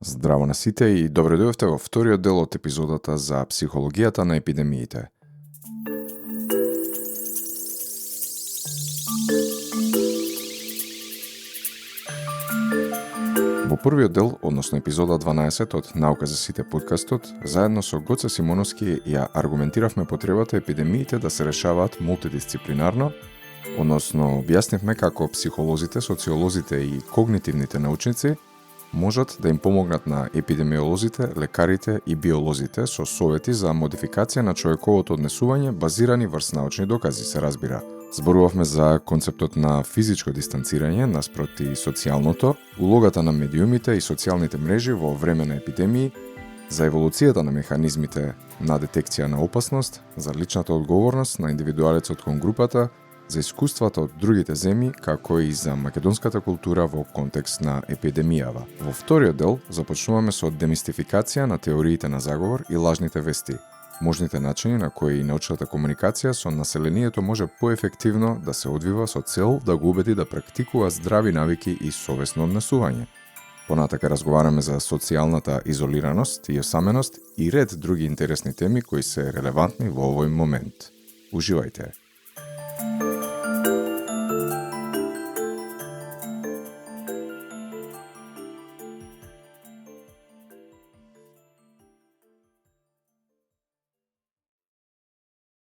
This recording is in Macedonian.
Здраво на сите и добре дојдовте во вториот дел од епизодата за психологијата на епидемиите. Во првиот дел, односно епизода 12 од Наука за сите подкастот, заедно со Гоце Симоновски ја аргументиравме потребата епидемиите да се решаваат мултидисциплинарно, односно објаснивме како психолозите, социолозите и когнитивните научници можат да им помогнат на епидемиолозите, лекарите и биолозите со совети за модификација на човековото однесување базирани врз научни докази, се разбира. Зборувавме за концептот на физичко дистанцирање наспроти социјалното, улогата на медиумите и социјалните мрежи во време на епидемии, за еволуцијата на механизмите на детекција на опасност, за личната одговорност на индивидуалецот кон групата, за искуствата од другите земји, како и за македонската култура во контекст на епидемијава. Во вториот дел започнуваме со демистификација на теориите на заговор и лажните вести, можните начини на кои научната комуникација со населението може поефективно да се одвива со цел да го убеди да практикува здрави навики и совесно однесување. Понатака разговараме за социјалната изолираност и осаменост и ред други интересни теми кои се релевантни во овој момент. Уживајте!